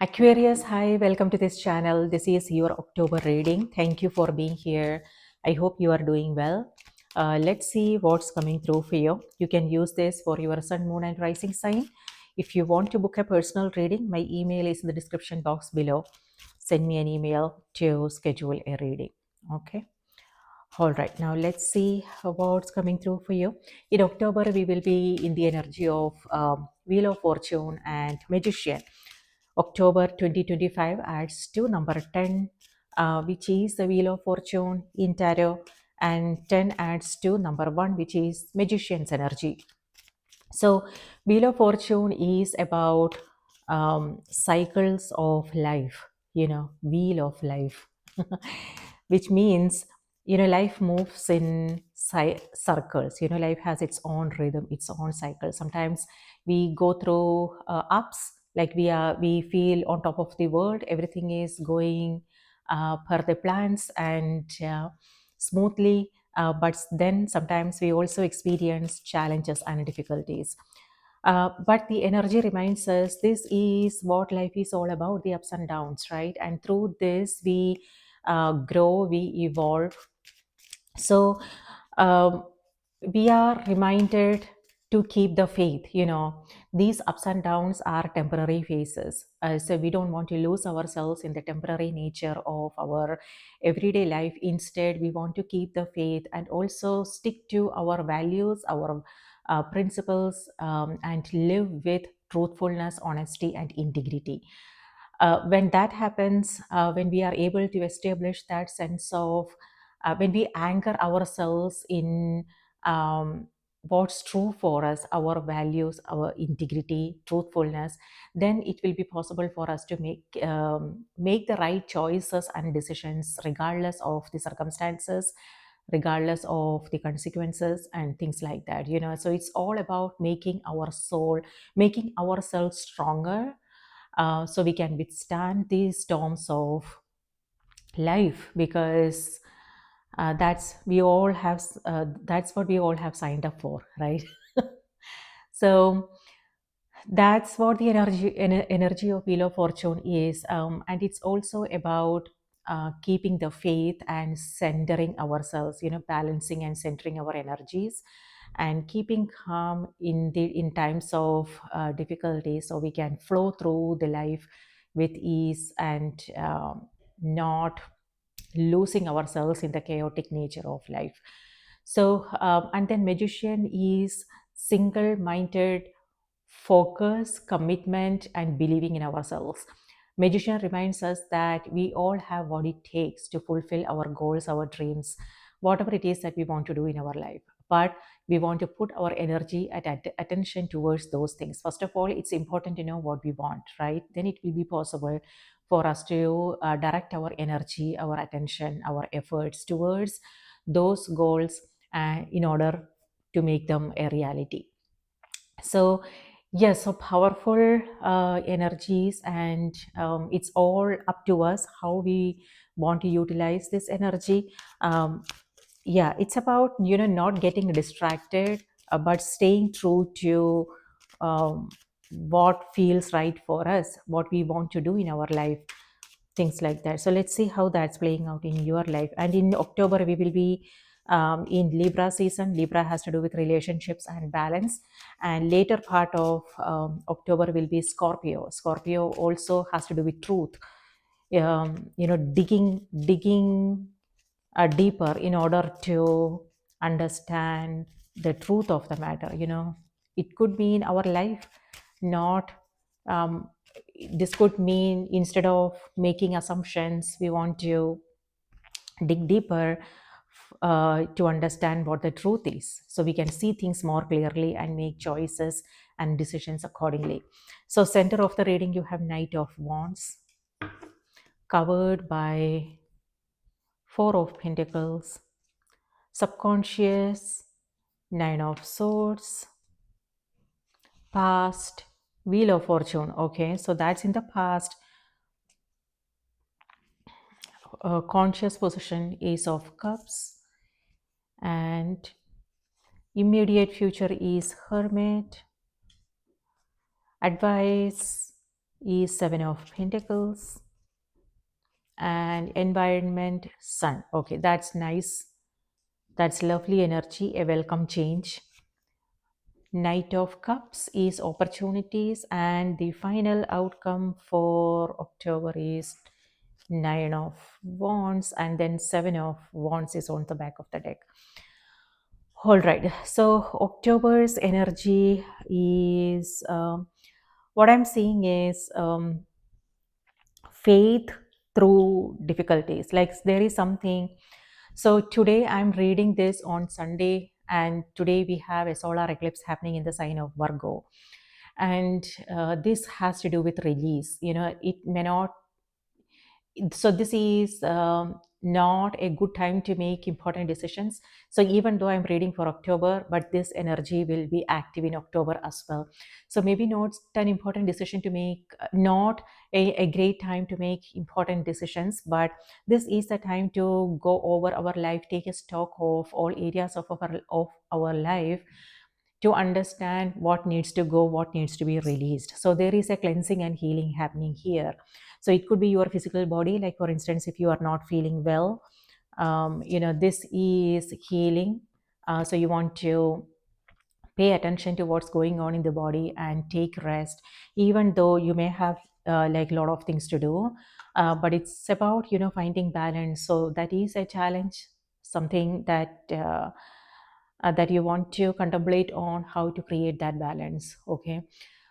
Aquarius, hi, welcome to this channel. This is your October reading. Thank you for being here. I hope you are doing well. Let's see what's coming through for you. You can use this for your sun, moon, and rising sign. If you want to book a personal reading, my email is in the description box below. Send me an email to schedule a reading. Okay. All right, now let's see what's coming through for you. In October, we will be in the energy of Wheel of Fortune and Magician. October 2025 adds to number 10, which is the Wheel of Fortune in Tarot, and 10 adds to number 1, which is Magician's energy. So, Wheel of Fortune is about cycles of life, wheel of life, which means, life moves in circles. Life has its own rhythm, its own cycle. Sometimes we go through ups, like we feel on top of the world, everything is going per the plans and smoothly, but then sometimes we also experience challenges and difficulties. But the energy reminds us this is what life is all about, the ups and downs, right? And through this, we grow, we evolve. So we are reminded to keep the faith. These ups and downs are temporary phases, so we don't want to lose ourselves in the temporary nature of our everyday life. Instead, we want to keep the faith and also stick to our values, our principles, and live with truthfulness, honesty, and integrity. When that happens, when we are able to establish that sense of, when we anchor ourselves in what's true for us, our values, our integrity, truthfulness, then it will be possible for us to make the right choices and decisions regardless of the circumstances, regardless of the consequences and things like that. So it's all about making our soul, making ourselves stronger, so we can withstand these storms of life, because that's what we all have signed up for, right? So that's what the energy of Wheel of Fortune is, and it's also about keeping the faith and centering ourselves, balancing and centering our energies and keeping calm in times of difficulty, so we can flow through the life with ease and not losing ourselves in the chaotic nature of life. So and then Magician is single-minded focus, commitment, and believing in ourselves. Magician reminds us that we all have what it takes to fulfill our goals, our dreams, whatever it is that we want to do in our life. But we want to put our energy and attention towards those things. First of all, it's important to know what we want, right? Then it will be possible for us to direct our energy, our attention, our efforts towards those goals in order to make them a reality. So yes, so powerful energies, and it's all up to us how we want to utilize this energy. Yeah, it's about not getting distracted, but staying true to what feels right for us, what we want to do in our life, things like that. So let's see how that's playing out in your life. And in October, we will be in Libra season. Libra has to do with relationships and balance. And later part of October will be Scorpio. Scorpio also has to do with truth. Digging deeper in order to understand the truth of the matter. It could be in our life, not um, this could mean, instead of making assumptions, we want to dig deeper to understand what the truth is, so we can see things more clearly and make choices and decisions accordingly. So center of the reading, you have Knight of Wands, covered by Four of Pentacles, subconscious, Nine of Swords, past, Wheel of Fortune. Okay, so that's in the past. Conscious position, Ace of Cups, and immediate future is Hermit. Advice is Seven of Pentacles, and environment, Sun. Okay, that's nice. That's lovely energy, a welcome change. Knight of Cups is opportunities, and the final outcome for October is Nine of Wands, and then Seven of Wands is on the back of the deck. All right, so October's energy is what I'm seeing is faith through difficulties. Like there is something. So today I'm reading this on Sunday, and today we have a solar eclipse happening in the sign of Virgo. And this has to do with release. It may not, so this is not a good time to make important decisions. So even though I'm reading for October, but this energy will be active in October as well. So maybe not an important decision to make, not a great time to make important decisions, but this is the time to go over our life, take a stock of all areas of our life, to understand what needs to go, what needs to be released. So there is a cleansing and healing happening here. So it could be your physical body, like for instance, if you are not feeling well, this is healing. So you want to pay attention to what's going on in the body and take rest, even though you may have like a lot of things to do. But it's about finding balance. So that is a challenge, something that you want to contemplate on how to create that balance. Okay.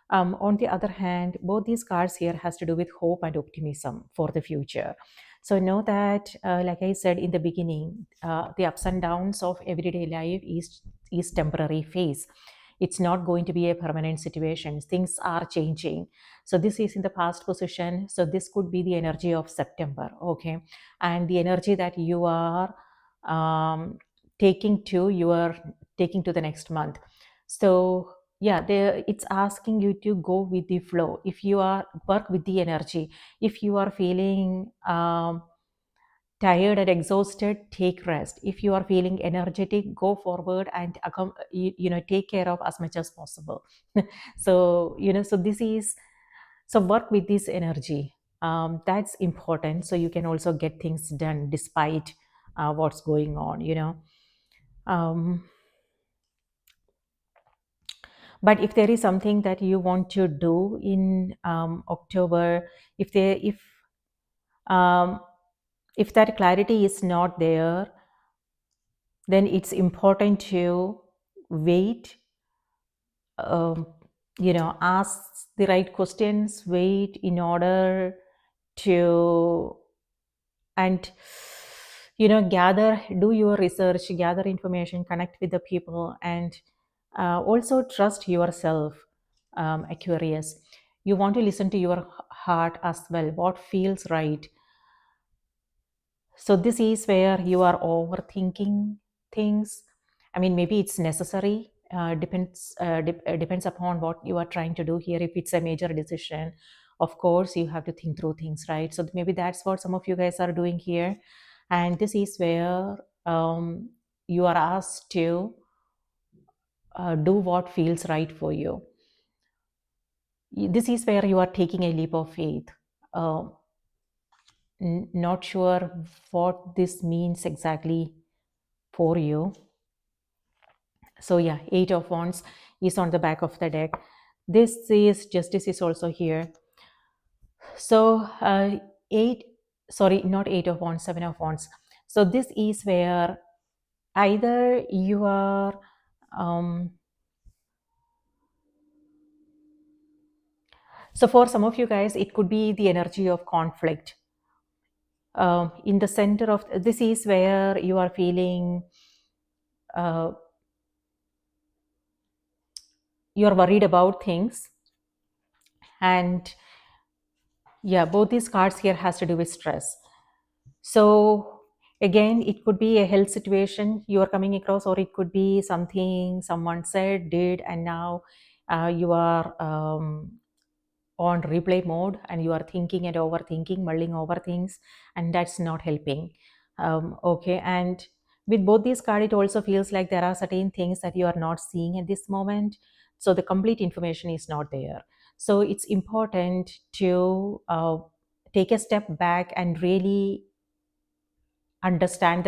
On the other hand, both these cards here has to do with hope and optimism for the future. So know that, like I said in the beginning, the ups and downs of everyday life is temporary phase. It's not going to be a permanent situation. Things are changing. So this is in the past position. So this could be the energy of September. Okay. And the energy that you are um, you are taking to the next month. So yeah, it's asking you to go with the flow. If you are work with the energy, if you are feeling tired and exhausted, take rest. If you are feeling energetic, go forward and take care of as much as possible. So so this is, so work with this energy. That's important, so you can also get things done despite what's going on. um, but if there is something that you want to do in October, um, if that clarity is not there, then it's important to wait, um, ask the right questions, wait in order to, and gather, do your research, gather information, connect with the people, and also trust yourself. Aquarius, you want to listen to your heart as well, what feels right. So this is where you are overthinking things. I mean, maybe it's necessary. Depends upon what you are trying to do here. If it's a major decision, of course you have to think through things, right? So maybe that's what some of you guys are doing here, and this is where you are asked to do what feels right for you. This is where you are taking a leap of faith. Uh, Not sure what this means exactly for you. So yeah, Eight of Wands is on the back of the deck. This is Justice is also here. So not Eight of Wands, Seven of Wands. So this is where either you are so for some of you guys, it could be the energy of conflict. In the center of this is where you are feeling you're worried about things. And yeah, both these cards here has to do with stress. So again, it could be a health situation you are coming across, or it could be something someone said, did, and now you are on replay mode, and you are thinking and overthinking, mulling over things, and that's not helping. Okay, and with both these cards, it also feels like there are certain things that you are not seeing at this moment. So the complete information is not there. So it's important to take a step back and really understand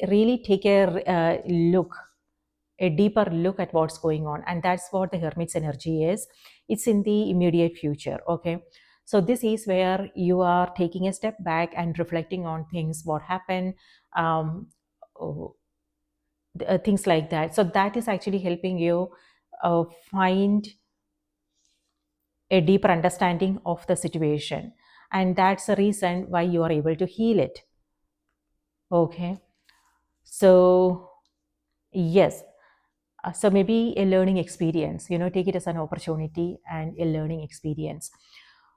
really take a look, a deeper look at what's going on. And that's what the hermit's energy is. It's in the immediate future. Okay, so this is where you are taking a step back and reflecting on things, what happened, um, oh, things like that. So that is actually helping you find a deeper understanding of the situation, and that's the reason why you are able to heal it. Okay, so yes. So maybe a learning experience, take it as an opportunity and a learning experience.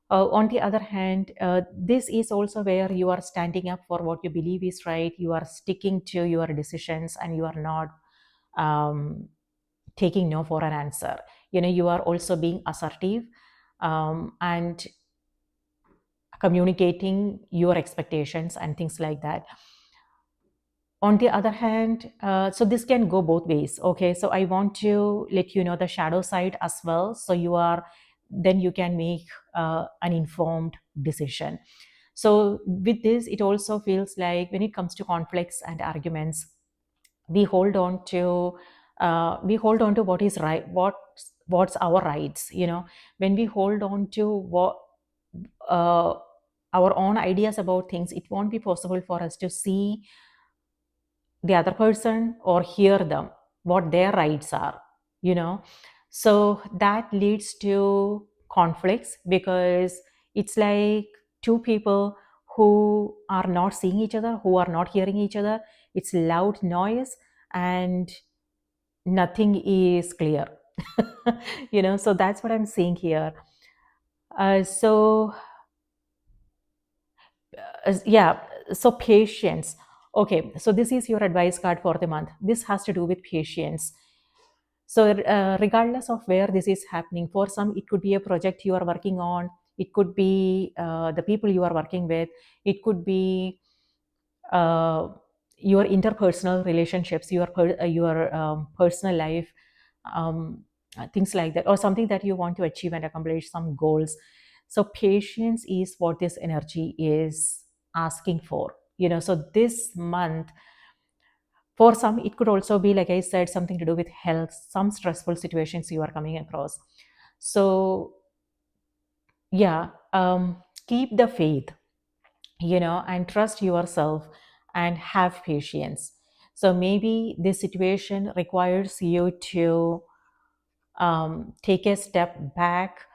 On the other hand, this is also where you are standing up for what you believe is right. You are sticking to your decisions and you are not um, taking no for an answer. You are also being assertive and communicating your expectations and things like that. On the other hand, so this can go both ways. Okay, so I want to let you know the shadow side as well, so then you can make an informed decision. So with this, it also feels like when it comes to conflicts and arguments, we hold on to what is right, what's our rights. When we hold on to what uh, our own ideas about things, it won't be possible for us to see the other person or hear them, what their rights are. you know so that leads to conflicts, because it's like two people who are not seeing each other, who are not hearing each other. It's loud noise and nothing is clear. So that's what I'm seeing here. So yeah, so patience. Okay, so this is your advice card for the month. This has to do with patience. So regardless of where this is happening, for some it could be a project you are working on, it could be the people you are working with, it could be uh, your interpersonal relationships, your personal life, um, things like that, or something that you want to achieve and accomplish, some goals. So patience is what this energy is asking for. So this month, for some, it could also be, like I said, something to do with health, some stressful situations you are coming across. So yeah, keep the faith, and trust yourself and have patience. So maybe this situation requires you to take a step back,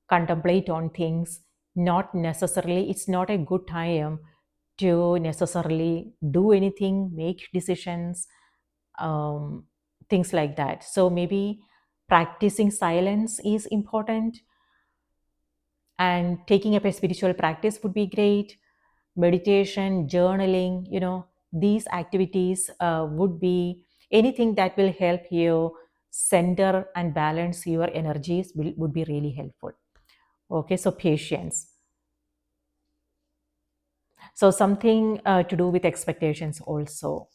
contemplate on things. Not necessarily, it's not a good time to necessarily do anything, make decisions, um, things like that. So maybe practicing silence is important, and taking up a spiritual practice would be great. Meditation, journaling, these activities would be anything that will help you center and balance your energies would be really helpful. Okay, so patience. So something to do with expectations also.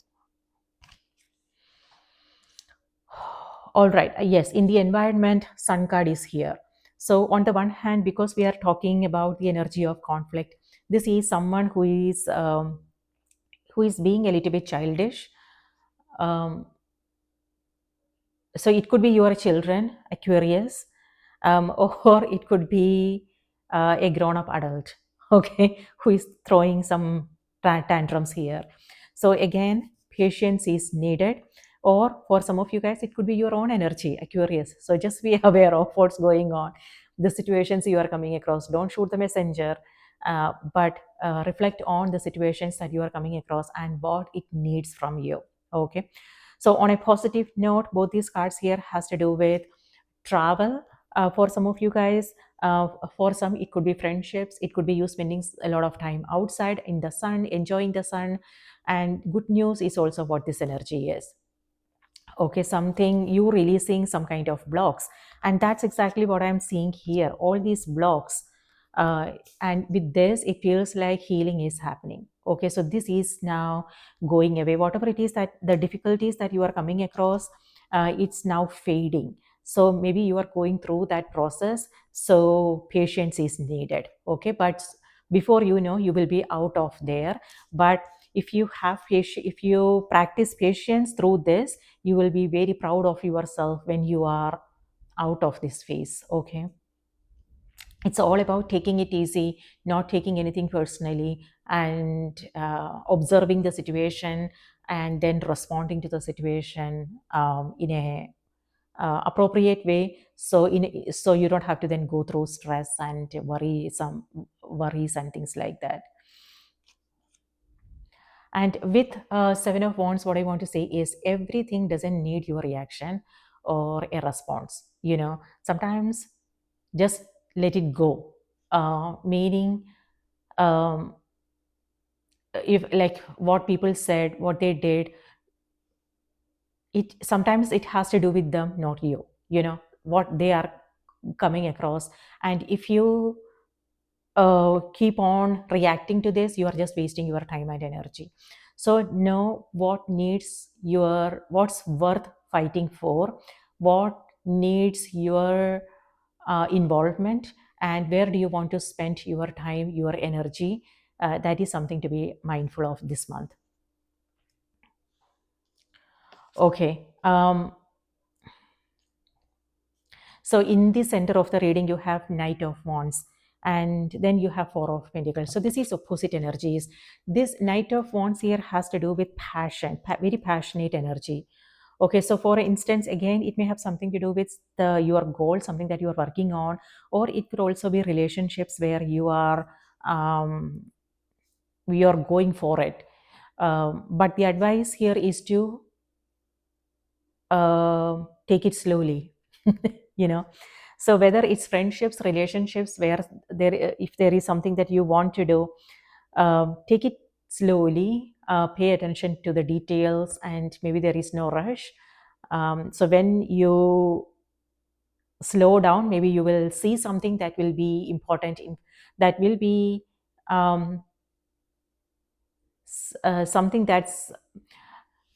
All right, yes, in the environment, Sun card is here. So on the one hand, because we are talking about the energy of conflict, this is someone who is being a little bit childish. Um, so it could be your children, Aquarius, or it could be a grown-up adult, okay, who is throwing some tantrums here. So again, patience is needed. Or for some of you guys, it could be your own energy, Aquarius. So just be aware of what's going on, the situations you are coming across. Don't shoot the messenger, but reflect on the situations that you are coming across and what it needs from you. Okay. So on a positive note, both these cards here has to do with travel. For some of you guys, for some it could be friendships, it could be you spending a lot of time outside in the sun, enjoying the sun. And good news is also what this energy is. Okay, something you releasing some kind of blocks, and that's exactly what I'm seeing here, all these blocks. And with this, it feels like healing is happening. Okay, so this is now going away, whatever it is, that the difficulties that you are coming across, it's now fading. So maybe you are going through that process, so patience is needed. Okay, but before you know, you will be out of there. But if you have patience, if you practice patience through this, you will be very proud of yourself when you are out of this phase. Okay, it's all about taking it easy, not taking anything personally, and observing the situation and then responding to the situation in a appropriate way. So you don't have to then go through stress and worries and things like that. And with Seven of Wands, what I want to say is everything doesn't need your reaction or a response. Sometimes just let it go. Meaning, um, if like what people said, what they did, it sometimes it has to do with them, not you. What they are coming across, and if you keep on reacting to this, you are just wasting your time and energy. So know what's worth fighting for, what needs your involvement, and where do you want to spend your time, your energy. That is something to be mindful of this month. Okay. So in the center of the reading, you have Knight of Wands, and then you have Four of Pentacles. So this is opposite energies. This Knight of Wands here has to do with passion, very passionate energy. Okay, so for instance, again, it may have something to do with your goal, something that you are working on, or it could also be relationships where um, you are going for it. But the advice here is to take it slowly. you know so whether it's friendships, relationships, where if there is something that you want to do, take it slowly, pay attention to the details, and maybe there is no rush. So when you slow down, maybe you will see something that will be important, that will be um, something that's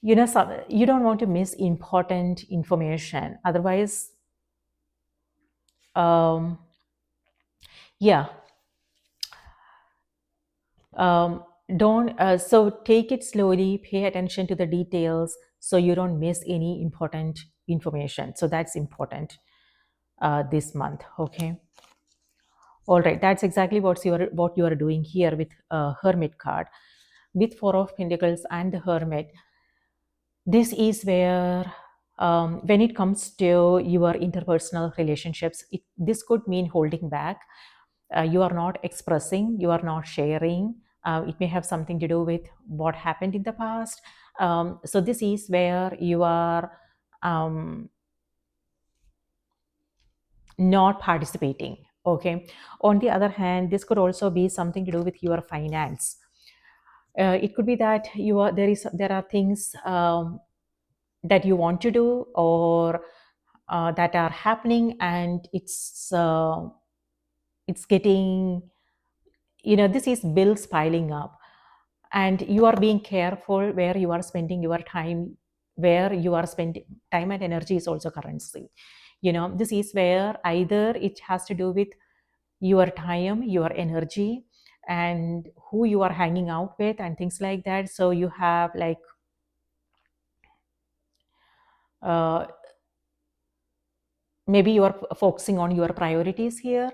you don't want to miss important information. Otherwise, um, yeah, don't so take it slowly, pay attention to the details so you don't miss any important information. So that's important this month. Okay, all right, that's exactly what you are doing here with Hermit card, with Four of Pentacles and the Hermit. This is where when it comes to your interpersonal relationships, this could mean holding back. You are not expressing, you are not sharing. It may have something to do with what happened in the past. So this is where you are not participating. Okay, on the other hand, this could also be something to do with your finance. It could be that there are things that you want to do, or that are happening, and it's getting, this is bills piling up, and you are being careful where you are spending your time. Where you are spending time and energy is also currency. This is where either it has to do with your time, your energy, and who you are hanging out with and things like that. So you have like uh, maybe you are focusing on your priorities here.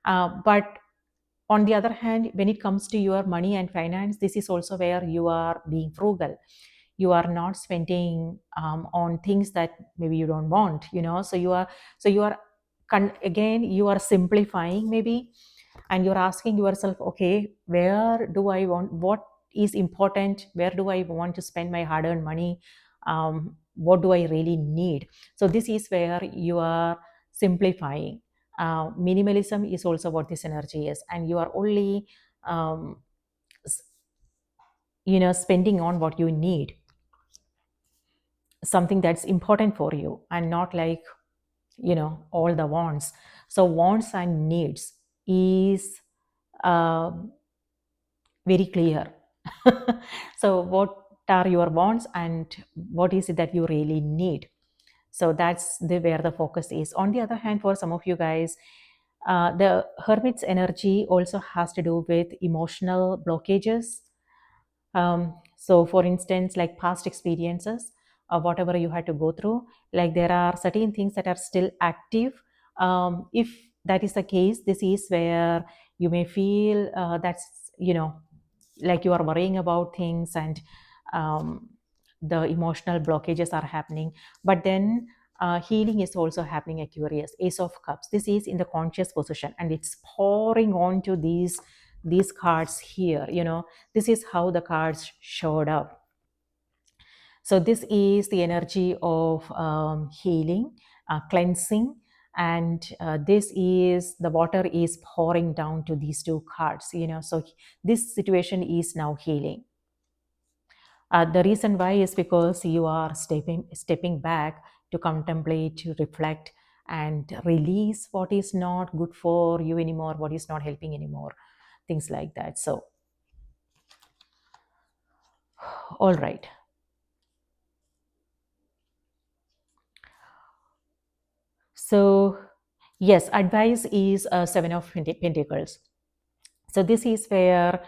But on the other hand, when it comes to your money and finance, this is also where you are being frugal. You are not spending on things that maybe you don't want. So you are again, you are simplifying maybe, and you're asking yourself, okay, where do I want, what is important, where do I want to spend my hard earned money, what do I really need. So this is where you are simplifying. Minimalism is also what this energy is, and you are only um, spending on what you need, something that's important for you, and not like all the wants. So wants and needs is um, very clear. So what are your wants and what is it that you really need? So that's where the focus is. On the other hand, for some of you guys, the hermit's energy also has to do with emotional blockages. So for instance, like past experiences, whatever you had to go through, like there are certain things that are still active. If that is the case, this is where you may feel that's, like you are worrying about things, and um, the emotional blockages are happening. But then healing is also happening. Aquarius, Ace of Cups, this is in the conscious position, and it's pouring onto these cards here. This is how the cards showed up. So this is the energy of healing, cleansing, and this is the water is pouring down to these two cards. So this situation is now healing. The reason why is because you are stepping back to contemplate, to reflect, and release what is not good for you anymore, what is not helping anymore, things like that. So, all right. So, yes, advice is Seven of Pentacles. So this is where,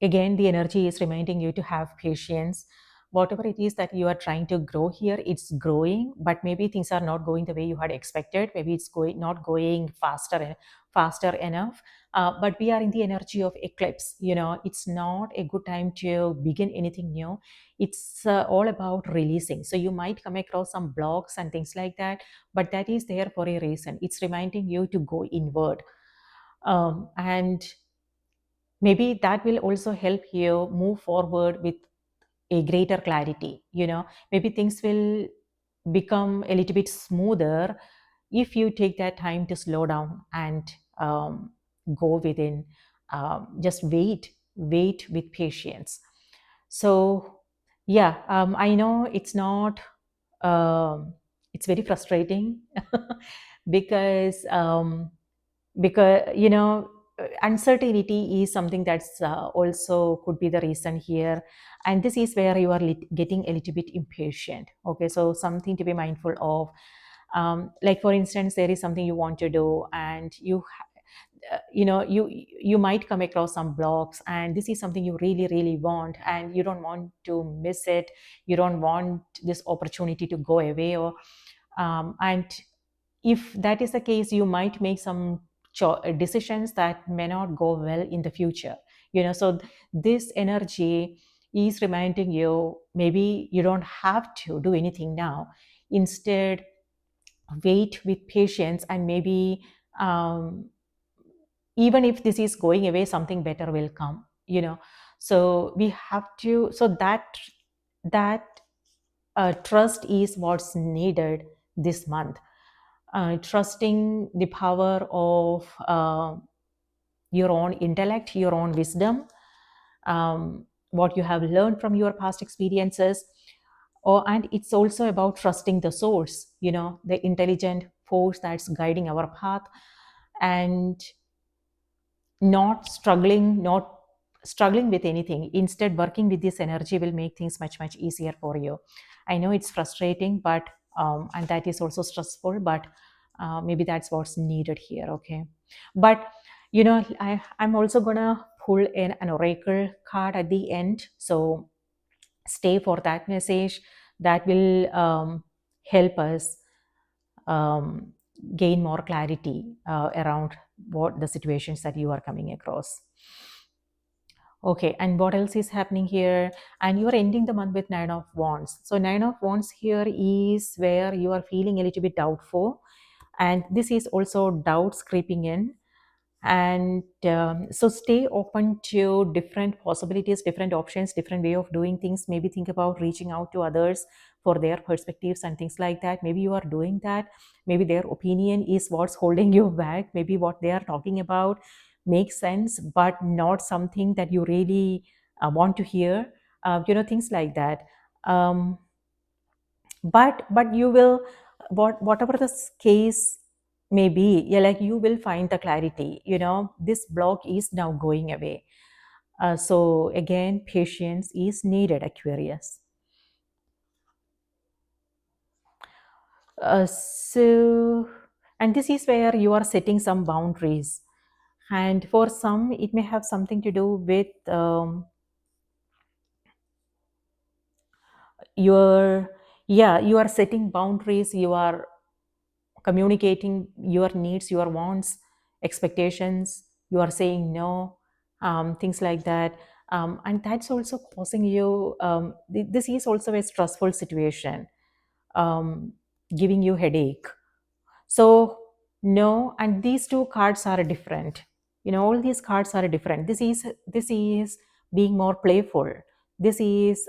again, the energy is reminding you to have patience. Whatever it is that you are trying to grow here, it's growing, but maybe things are not going the way you had expected. Maybe it's not going faster enough. But we are in the energy of eclipse. It's not a good time to begin anything new. It's all about releasing. So you might come across some blocks and things like that, but that is there for a reason. It's reminding you to go inward. And maybe that will also help you move forward with a greater clarity. Maybe things will become a little bit smoother if you take that time to slow down and go within. Just wait with patience. So yeah, I know it's not it's very frustrating because uncertainty is something that's also could be the reason here. And this is where you are getting a little bit impatient. Okay, so something to be mindful of. Like for instance, there is something you want to do, and you might come across some blocks, and this is something you really really want, and you don't want to miss it. You don't want this opportunity to go away, or and if that is the case, you might make some decisions that may not go well in the future. So this energy is reminding you, maybe you don't have to do anything now. Instead, wait with patience, and maybe um, even if this is going away, something better will come. So we have to, so that trust is what's needed this month. Trusting the power of your own intellect, your own wisdom, what you have learned from your past experiences. And it's also about trusting the source, the intelligent force that's guiding our path, and not struggling with anything. Instead, working with this energy will make things much much easier for you. I know it's frustrating, but and that is also stressful, but maybe that's what's needed here. Okay, but I'm also gonna pull in an oracle card at the end, so stay for that message. That will help us um, gain more clarity around what the situations that you are coming across. Okay, and what else is happening here? And you are ending the month with Nine of Wands. So Nine of Wands here is where you are feeling a little bit doubtful, and this is also doubts creeping in. And so stay open to different possibilities, different options, different way of doing things. Maybe think about reaching out to others for their perspectives and things like that. Maybe you are doing that. Maybe their opinion is what's holding you back. Maybe what they are talking about makes sense, but not something that you really want to hear. Things like that. um, but you will, whatever the case may be, yeah, like you will find the clarity. This block is now going away. So again, patience is needed, Aquarius. And this is where you are setting some boundaries. And for some, it may have something to do with your, yeah, you are setting boundaries, you are communicating your needs, your wants, expectations, you are saying no, things like that. And that's also causing you, this is also a stressful situation, um, giving you headache. So no, and these two cards are different. All these cards are different. This is being more playful. This is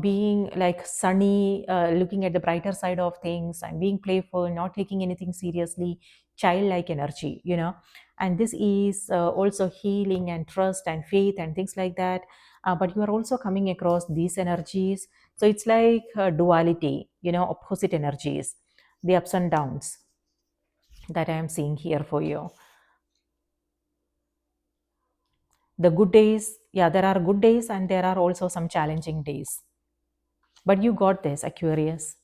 being like sunny, looking at the brighter side of things and being playful, not taking anything seriously, childlike energy. And this is also healing and trust and faith and things like that. But you are also coming across these energies, so it's like duality, opposite energies, the ups and downs that I am seeing here for you. The good days, yeah, there are good days and there are also some challenging days. But you got this, Aquarius.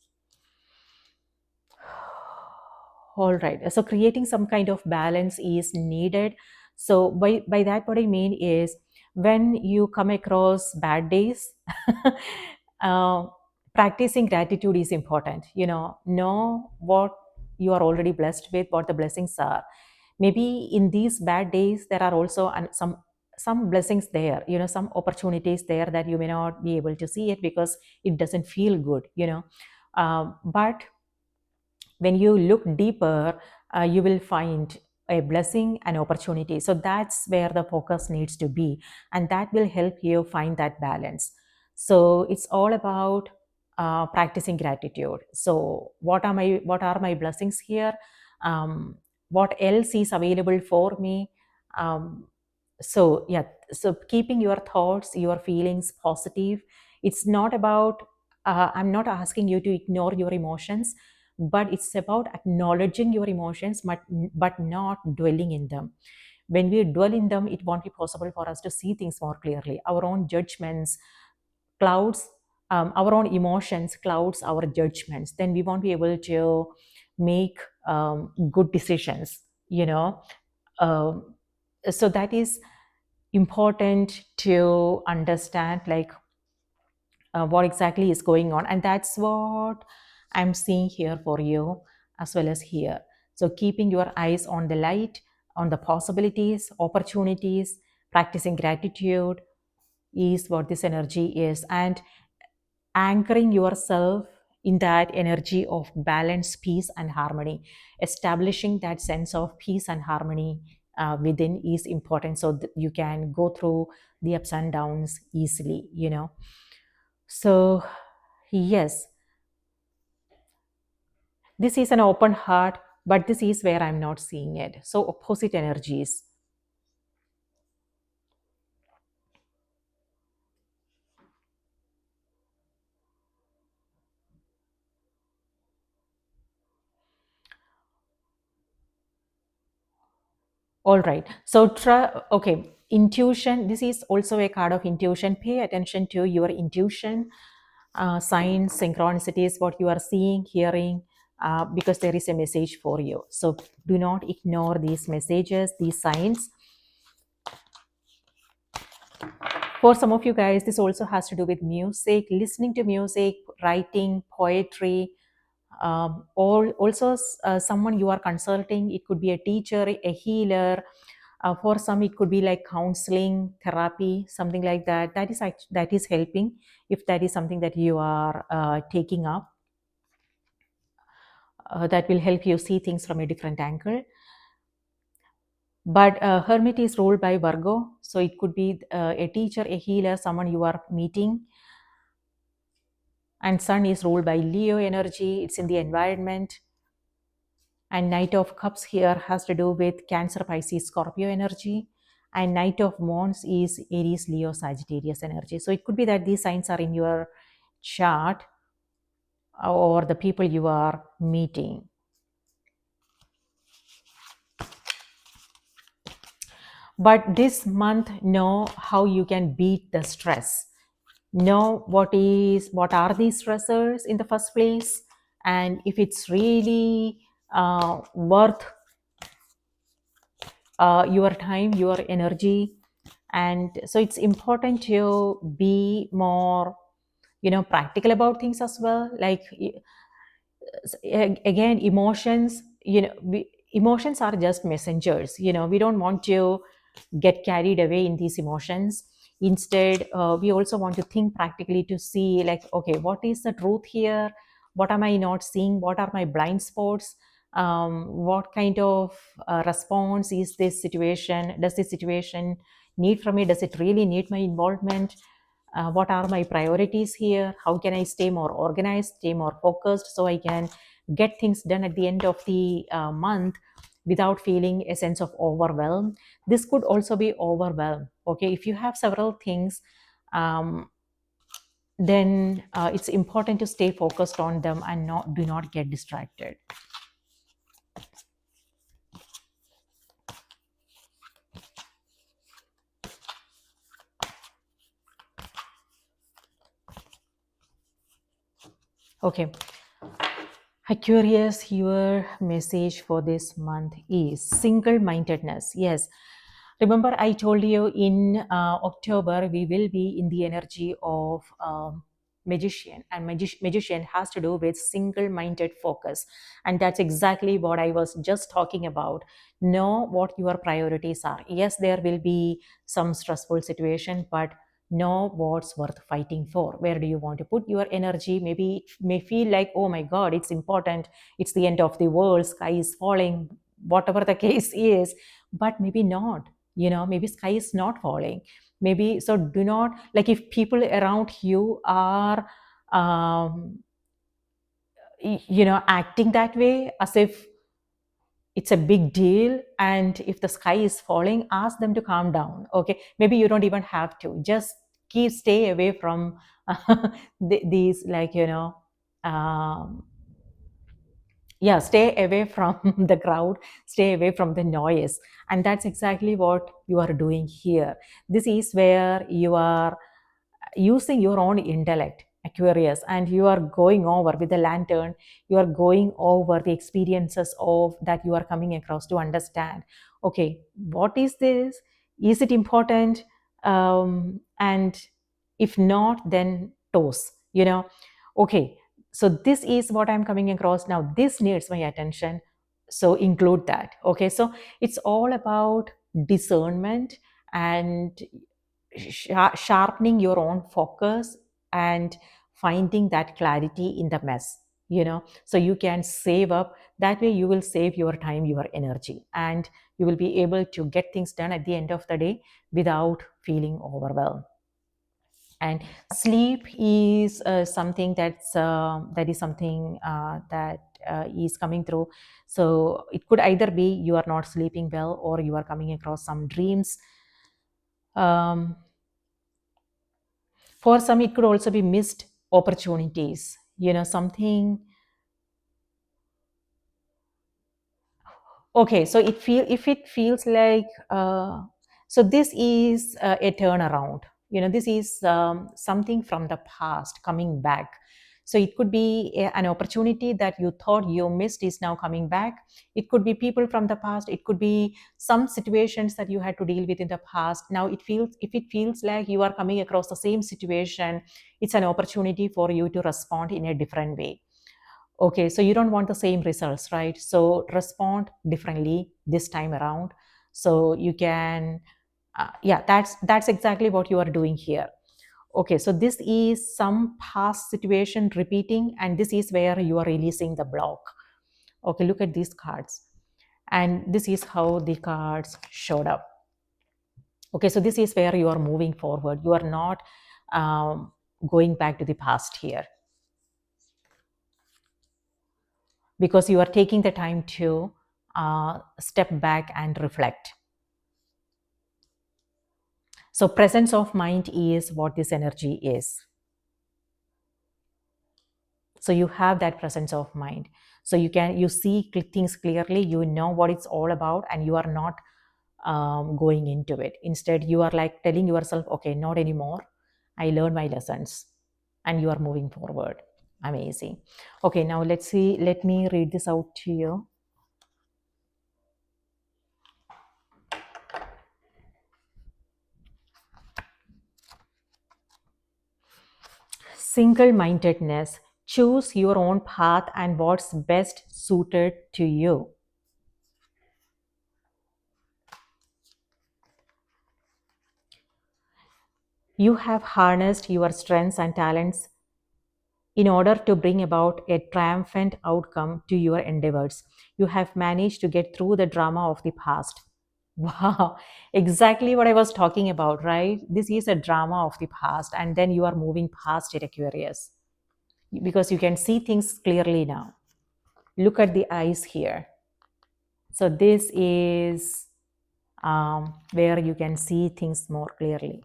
All right. So creating some kind of balance is needed. So by that, what I mean is when you come across bad days, uh, practicing gratitude is important. Know what you are already blessed with, what the blessings are. Maybe in these bad days, there are also some blessings there. Some opportunities there that you may not be able to see it because it doesn't feel good. But when you look deeper, you will find a blessing and opportunity. So that's where the focus needs to be, and that will help you find that balance. So it's all about practicing gratitude. So what are my blessings here? um, what else is available for me? um, so yeah, so keeping your thoughts, your feelings positive. It's not about, I'm not asking you to ignore your emotions, but it's about acknowledging your emotions, but not dwelling in them. When we dwell in them, it won't be possible for us to see things more clearly. Our own judgments clouds, our own emotions clouds our judgments. Then we won't be able to make good decisions. Um, so that is important to understand, like what exactly is going on, and that's what I'm seeing here for you as well as here. So keeping your eyes on the light, on the possibilities, opportunities, practicing gratitude is what this energy is, and anchoring yourself in that energy of balance, peace, and harmony. Establishing that sense of peace and harmony within is important, so that you can go through the ups and downs easily. So, yes, this is an open heart, but this is where I'm not seeing it. So, opposite energies. All right. So, okay, intuition. This is also a card of intuition. Pay attention to your intuition, signs, synchronicities, what you are seeing, hearing, because there is a message for you. So, do not ignore these messages, these signs. For some of you guys, this also has to do with music, listening to music, writing, poetry, or also someone you are consulting. It could be a teacher, a healer. For some, it could be like counseling, therapy, something like that. That is helping if that is something that you are taking up. That will help you see things from a different angle. But Hermit is ruled by Virgo, so it could be a teacher, a healer, someone you are meeting. And Sun is ruled by Leo energy, it's in the environment. And Knight of Cups here has to do with Cancer, Pisces, Scorpio energy. And Knight of Wands is Aries, Leo, Sagittarius energy. So it could be that these signs are in your chart or the people you are meeting. But this month, know how you can beat the stress. Know what are these stressors in the first place, and if it's really worth your time, your energy. And so it's important to be more, practical about things as well. Like, again, emotions, emotions are just messengers. We don't want to get carried away in these emotions. Instead, we also want to think practically to see, like, okay, what is the truth here? What am I not seeing? What are my blind spots? What kind of response is this situation? Does this situation need from me? Does it really need my involvement? What are my priorities here? How can I stay more organized, stay more focused, so I can get things done at the end of the month without feeling a sense of overwhelm? This could also be overwhelm. Okay, if you have several things, then it's important to stay focused on them and do not get distracted. Okay, Aquarius, your message for this month is single mindedness. Yes. Remember, I told you in October, we will be in the energy of magician, and magician has to do with single minded focus. And that's exactly what I was just talking about. Know what your priorities are. Yes, there will be some stressful situation, but know what's worth fighting for. Where do you want to put your energy? Maybe it may feel like, oh my God, it's important, it's the end of the world, sky is falling, whatever the case is. But maybe not. Maybe sky is not falling. Maybe, so do not, like, if people around you are acting that way as if it's a big deal, and if the sky is falling, ask them to calm down. Okay, maybe you don't even have to, just stay away from these, like, yeah, stay away from the crowd, stay away from the noise. And that's exactly what you are doing here. This is where you are using your own intellect, Aquarius, and you are going over with the lantern, you are going over the experiences of that you are coming across to understand, okay, what is this? Is it important? And if not, then toss, okay, so this is what I'm coming across now, this needs my attention, so include that. Okay, so it's all about discernment and sharpening your own focus and finding that clarity in the mess, so you can save up. That way you will save your time, your energy, and you will be able to get things done at the end of the day without feeling overwhelmed. And sleep is something that is something that is coming through. So it could either be you are not sleeping well, or you are coming across some dreams. For some, it could also be missed opportunities, something. Okay, so if it feels like, so this is a turnaround. This is something from the past coming back. So it could be an opportunity that you thought you missed is now coming back. It could be people from the past. It could be some situations that you had to deal with in the past. Now if it feels like you are coming across the same situation, it's an opportunity for you to respond in a different way. Okay, so you don't want the same results, right? So respond differently this time around. So you can, yeah, that's exactly what you are doing here. Okay, so this is some past situation repeating, and this is where you are releasing the block. Okay, look at these cards. And this is how the cards showed up. Okay, so this is where you are moving forward. You are not going back to the past here, because you are taking the time to step back and reflect. So presence of mind is what this energy is. So you have that presence of mind. So you see things clearly, you know what it's all about, and you are not going into it. Instead, you are like telling yourself, okay, not anymore. I learned my lessons, and you are moving forward. Amazing. Okay, now let's see. Let me read this out to you. Single mindedness. Choose your own path and what's best suited to you. You have harnessed your strengths and talents in order to bring about a triumphant outcome to your endeavors. You have managed to get through the drama of the past. Wow, exactly what I was talking about, right? This is a drama of the past, and then you are moving past it, Aquarius, because you can see things clearly now. Look at the eyes here. So, this is where you can see things more clearly.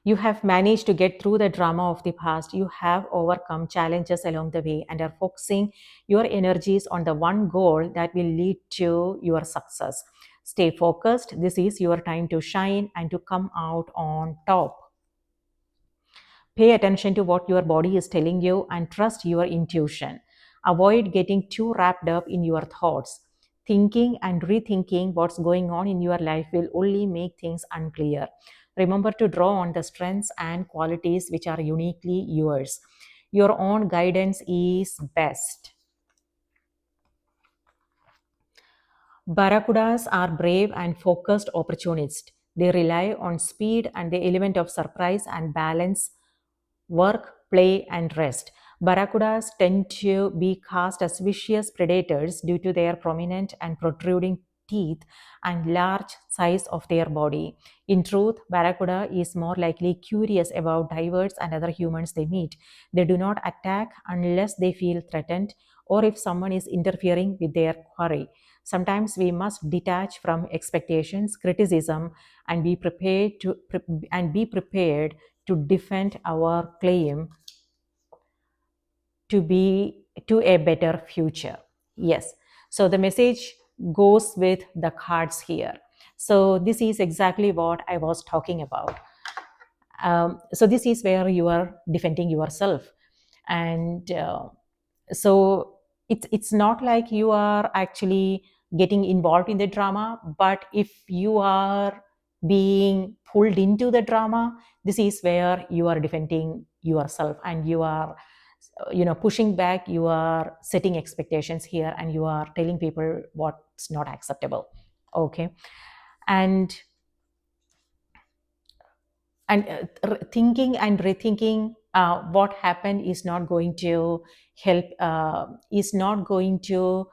You have managed to get through the drama of the past. You have overcome challenges along the way and are focusing your energies on the one goal that will lead to your success. Stay focused. This is your time to shine and to come out on top. Pay attention to what your body is telling you and trust your intuition. Avoid getting too wrapped up in your thoughts. Thinking and rethinking what's going on in your life will only make things unclear. Remember to draw on the strengths and qualities which are uniquely yours. Your own guidance is best. Barracudas are brave and focused opportunists. They rely on speed and the element of surprise and balance work, play, and rest. Barracudas tend to be cast as vicious predators due to their prominent and protruding teeth and large size of their body. In truth, barracuda is more likely curious about divers and other humans they meet. They do not attack unless they feel threatened or if someone is interfering with their quarry. Sometimes we must detach from expectations, criticism, and be prepared to defend our claim to be to a better future. Yes. So the message goes with the cards here. So this is exactly what I was talking about. So this is where you are defending yourself, and so it's not like you are actually getting involved in the drama, but if you are being pulled into the drama, this is where you are defending yourself, and you are pushing back, you are setting expectations here, and you are telling people what's not acceptable. Okay. and thinking and rethinking what happened is not going to help, is not going to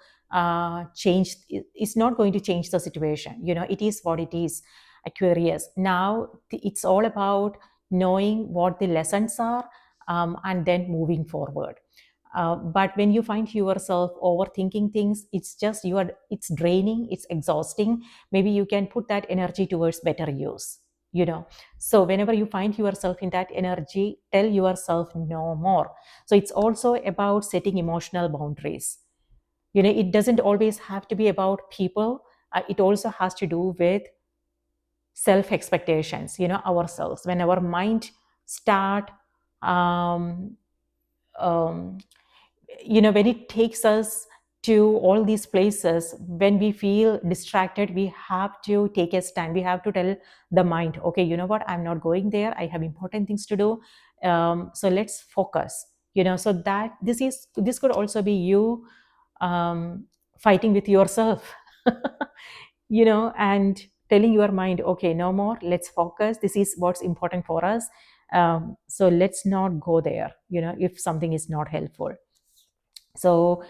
change, is not going to change the situation. It is what it is, Aquarius. Now it's all about knowing what the lessons are, and then moving forward. But when you find yourself overthinking things, it's draining, it's exhausting. Maybe you can put that energy towards better use. So whenever you find yourself in that energy, tell yourself no more. So it's also about setting emotional boundaries. It doesn't always have to be about people. It also has to do with self expectations, ourselves. When our mind start um, um, when it takes us to all these places, when we feel distracted, we have to take a stand. We have to tell the mind, okay, you know what, I'm not going there, I have important things to do. So let's focus. So that this could also be you fighting with yourself. And telling your mind, okay, no more, let's focus, this is what's important for us. So let's not go there, if something is not helpful. So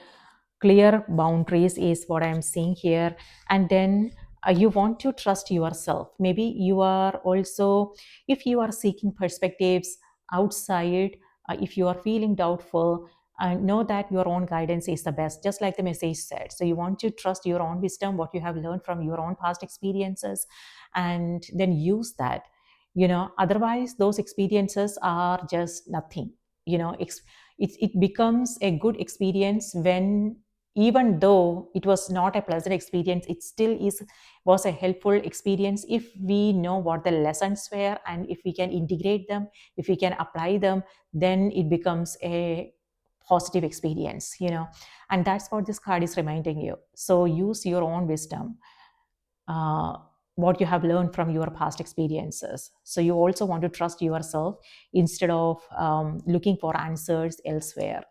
clear boundaries is what I'm seeing here. And then you want to trust yourself. Maybe you are also, if you are seeking perspectives outside, if you are feeling doubtful, know that your own guidance is the best, just like the message said. So you want to trust your own wisdom, what you have learned from your own past experiences, and then use that. Otherwise those experiences are just nothing. It becomes a good experience when even though it was not a pleasant experience, it still was a helpful experience if we know what the lessons were, and if we can integrate them, if we can apply them, then it becomes a positive experience, and that's what this card is reminding you. So use your own wisdom, uh, what you have learned from your past experiences. So you also want to trust yourself instead of looking for answers elsewhere.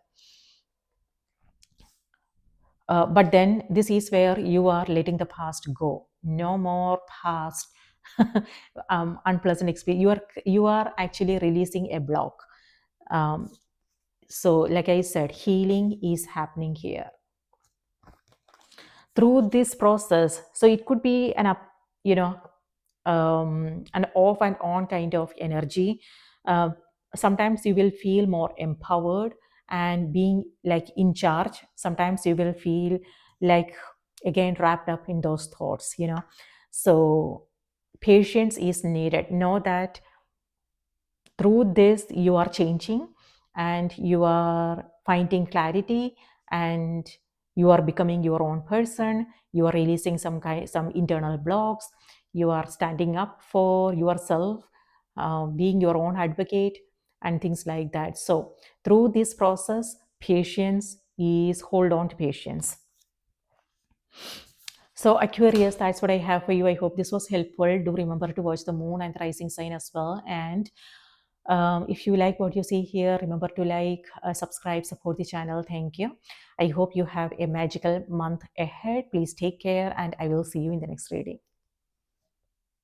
But then this is where you are letting the past go. No more past unpleasant experience. You are actually releasing a block. Um, so, like I said, healing is happening here through this process. So it could be you know, an off and on kind of energy. Uh, Sometimes you will feel more empowered and being like in charge. Sometimes you will feel like again wrapped up in those thoughts. So patience is needed. Know that through this you are changing and you are finding clarity, and you are becoming your own person. You are releasing some internal blocks. You are standing up for yourself, being your own advocate and things like that. So through this process, patience is hold on to patience. So, Aquarius, that's what I have for you. I hope this was helpful. Do remember to watch the moon and the rising sign as well. And if you like what you see here, remember to like, subscribe, support the channel. Thank you. I hope you have a magical month ahead. Please take care, and I will see you in the next reading.